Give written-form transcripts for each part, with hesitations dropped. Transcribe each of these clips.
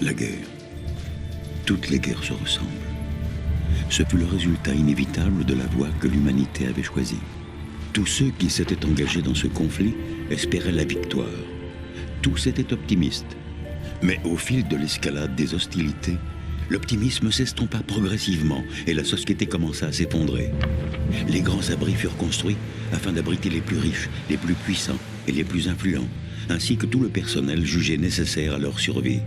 La guerre. Toutes les guerres se ressemblent. Ce fut le résultat inévitable de la voie que l'humanité avait choisie. Tous ceux qui s'étaient engagés dans ce conflit espéraient la victoire. Tous étaient optimistes. Mais au fil de l'escalade des hostilités, l'optimisme s'estompa progressivement et la société commença à s'effondrer. Les grands abris furent construits afin d'abriter les plus riches, les plus puissants et les plus influents, ainsi que tout le personnel jugé nécessaire à leur survie.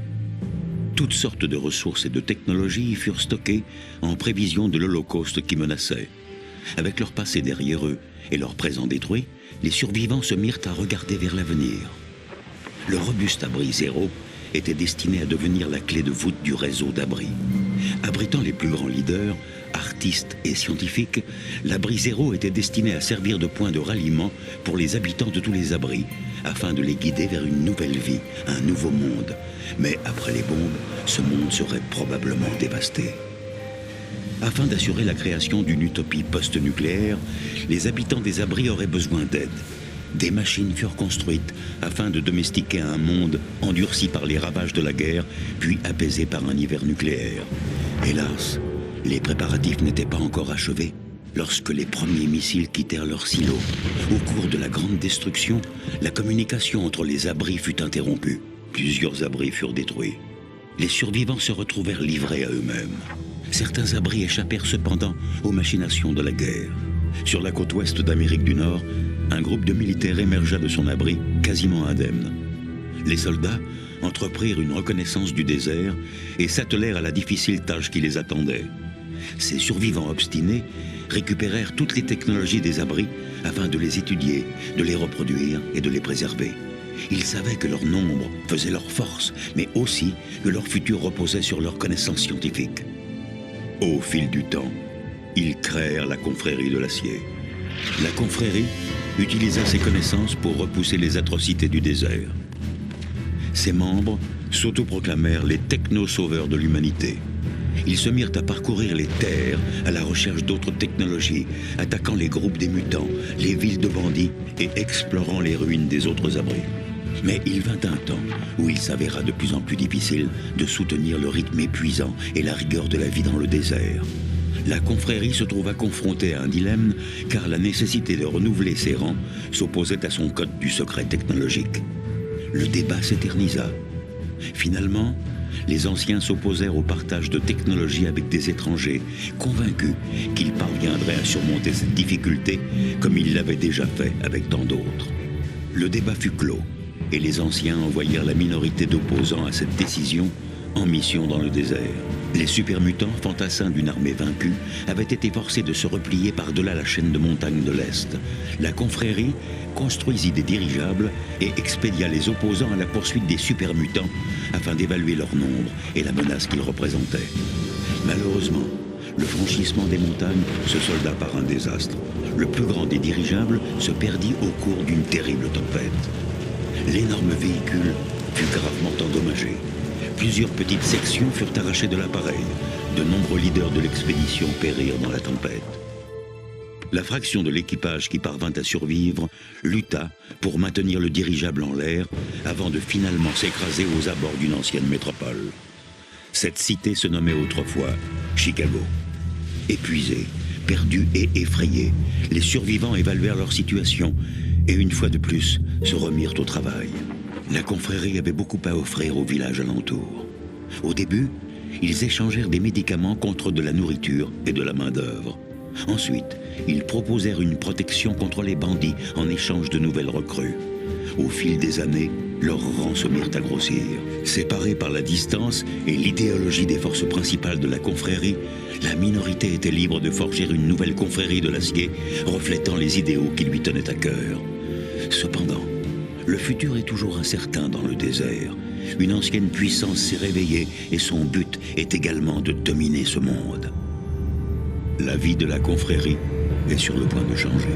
Toutes sortes de ressources et de technologies furent stockées en prévision de l'Holocauste qui menaçait. Avec leur passé derrière eux et leur présent détruit, les survivants se mirent à regarder vers l'avenir. Le robuste abri zéro était destiné à devenir la clé de voûte du réseau d'abris. Abritant les plus grands leaders, artistes et scientifiques, l'abri zéro était destiné à servir de point de ralliement pour les habitants de tous les abris, afin de les guider vers une nouvelle vie, un nouveau monde. Mais après les bombes, ce monde serait probablement dévasté. Afin d'assurer la création d'une utopie post-nucléaire, les habitants des abris auraient besoin d'aide. Des machines furent construites afin de domestiquer un monde endurci par les ravages de la guerre, puis apaisé par un hiver nucléaire. Hélas, les préparatifs n'étaient pas encore achevés lorsque les premiers missiles quittèrent leur silo. Au cours de la grande destruction, la communication entre les abris fut interrompue. Plusieurs abris furent détruits. Les survivants se retrouvèrent livrés à eux-mêmes. Certains abris échappèrent cependant aux machinations de la guerre. Sur la côte ouest d'Amérique du Nord, un groupe de militaires émergea de son abri, quasiment indemne. Les soldats entreprirent une reconnaissance du désert et s'attelèrent à la difficile tâche qui les attendait. Ces survivants obstinés récupérèrent toutes les technologies des abris afin de les étudier, de les reproduire et de les préserver. Ils savaient que leur nombre faisait leur force, mais aussi que leur futur reposait sur leurs connaissances scientifiques. Au fil du temps, ils créèrent la confrérie de l'acier. La confrérie utilisa ses connaissances pour repousser les atrocités du désert. Ses membres s'autoproclamèrent les techno-sauveurs de l'humanité. Ils se mirent à parcourir les terres à la recherche d'autres technologies, attaquant les groupes des mutants, les villes de bandits et explorant les ruines des autres abris. Mais il vint un temps où il s'avéra de plus en plus difficile de soutenir le rythme épuisant et la rigueur de la vie dans le désert. La confrérie se trouva confrontée à un dilemme, car la nécessité de renouveler ses rangs s'opposait à son code du secret technologique. Le débat s'éternisa. Finalement, les anciens s'opposèrent au partage de technologies avec des étrangers, convaincus qu'ils parviendraient à surmonter cette difficulté comme ils l'avaient déjà fait avec tant d'autres. Le débat fut clos, et les anciens envoyèrent la minorité d'opposants à cette décision en mission dans le désert. Les supermutants, fantassins d'une armée vaincue, avaient été forcés de se replier par-delà la chaîne de montagnes de l'Est. La confrérie construisit des dirigeables et expédia les opposants à la poursuite des supermutants afin d'évaluer leur nombre et la menace qu'ils représentaient. Malheureusement, le franchissement des montagnes se solda par un désastre. Le plus grand des dirigeables se perdit au cours d'une terrible tempête. L'énorme véhicule fut gravement endommagé. Plusieurs petites sections furent arrachées de l'appareil. De nombreux leaders de l'expédition périrent dans la tempête. La fraction de l'équipage qui parvint à survivre lutta pour maintenir le dirigeable en l'air avant de finalement s'écraser aux abords d'une ancienne métropole. Cette cité se nommait autrefois Chicago. Épuisés, perdus et effrayés, les survivants évaluèrent leur situation et une fois de plus se remirent au travail. La confrérie avait beaucoup à offrir aux villages alentours. Au début, ils échangèrent des médicaments contre de la nourriture et de la main-d'œuvre. Ensuite, ils proposèrent une protection contre les bandits en échange de nouvelles recrues. Au fil des années, leurs rangs se mirent à grossir. Séparés par la distance et l'idéologie des forces principales de la confrérie, la minorité était libre de forger une nouvelle confrérie de l'acier, reflétant les idéaux qui lui tenaient à cœur. Cependant, le futur est toujours incertain dans le désert. Une ancienne puissance s'est réveillée et son but est également de dominer ce monde. La vie de la confrérie est sur le point de changer.